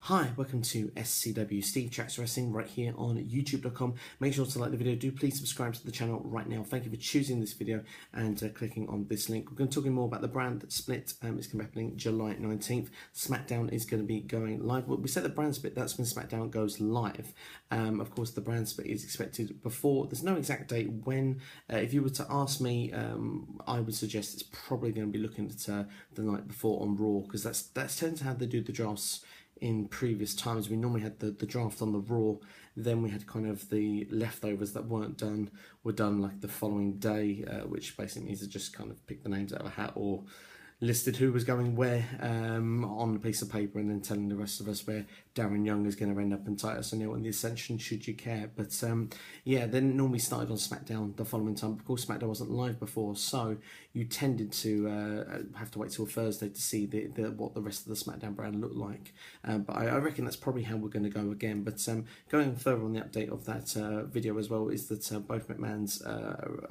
Hi, welcome to SCW Steve Chats Wrestling right here on youtube.com. Make sure to like the video. Do please subscribe to the channel right now. Thank you for choosing this video and clicking on this link. We're going to be talking more about the brand split. It's going to be happening July 19th. Smackdown is going to be going live. Well, we said the brand split, that's when Smackdown goes live. Of course, the brand split is expected before. There's no exact date when. If you were to ask me, I would suggest it's probably going to be looking at the night before on Raw, because that's tends to how they do the drafts. In previous times, we normally had the draft on the Raw, then we had kind of the leftovers that weren't done were done like the following day, which basically means they just kind of picked the names out of a hat or listed who was going where on a piece of paper, and then telling the rest of us where Darren Young is going to end up and Titus O'Neil in the Ascension, should you care. But yeah, then normally started on Smackdown the following time. Of course, Smackdown wasn't live before, so you tended to have to wait till Thursday to see what the rest of the Smackdown brand looked like. But I reckon that's probably how we're going to go again. But going further on the update of that video as well is that both McMahons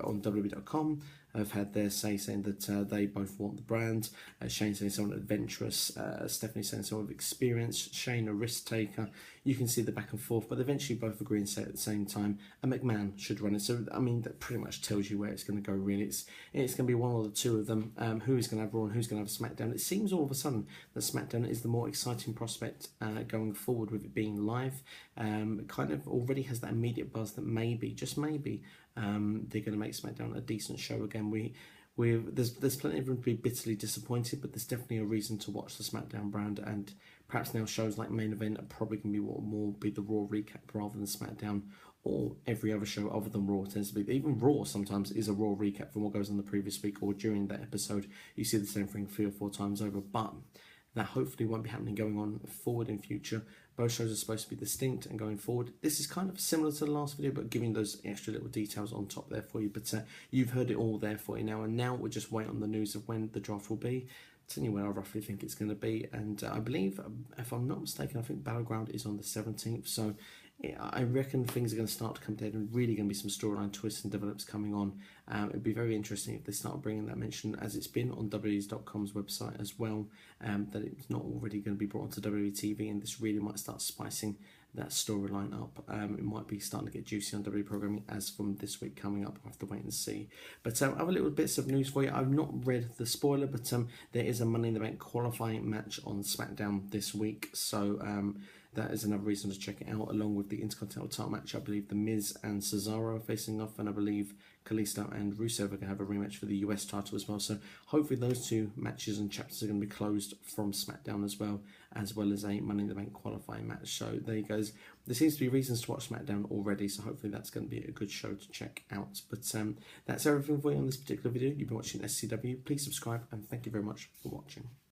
on WWE.com have had their say, saying that they both want the brand. Shane saying someone adventurous, Stephanie saying someone with experience, Shane a risk taker. You can see the back and forth, but eventually both agree and say at the same time a McMahon should run it. So I mean, that pretty much tells you where it's going to go. Really, it's going to be one or the two of them. Who is going to have Raw and who's going to have SmackDown? It seems all of a sudden that SmackDown is the more exciting prospect going forward, with it being live. It kind of already has that immediate buzz that maybe, just maybe, they're going to make SmackDown a decent show again. There's plenty of room to be bitterly disappointed, but there's definitely a reason to watch the Smackdown brand, and perhaps now shows like Main Event are probably going to be what more be the Raw recap rather than Smackdown, or every other show other than Raw tends to be. Even Raw sometimes is a Raw recap from what goes on the previous week or during that episode. You see the same thing 3 or 4 times over, but that hopefully won't be happening going on forward in future. Both shows are supposed to be distinct and going forward. This is kind of similar to the last video, but giving those extra little details on top there for you. But you've heard it all there for you now, and now we're just waiting on the news of when the draft will be. Telling you where I roughly think it's going to be, and I believe, if I'm not mistaken, I think Battleground is on the 17th, so I reckon things are going to start to come down, and really going to be some storyline twists and develops coming on. It'd be very interesting if they start bringing that mention, as it's been on WWE.com's website as well, that it's not already going to be brought onto WWE TV, and this really might start spicing that storyline up. It might be starting to get juicy on WWE programming as from this week coming up. I'll have to wait and see. But other little bits of news for you. I've not read the spoiler, but there is a Money in the Bank qualifying match on SmackDown this week, so that is another reason to check it out, along with the Intercontinental title match. I believe The Miz and Cesaro are facing off, and I believe Kalisto and Rusev are going to have a rematch for the US title as well. So hopefully those two matches and chapters are going to be closed from SmackDown as well as a Money in the Bank qualifying match. So there you go. There seems to be reasons to watch SmackDown already, so hopefully that's going to be a good show to check out. But that's everything for you on this particular video. You've been watching SCW. Please subscribe, and thank you very much for watching.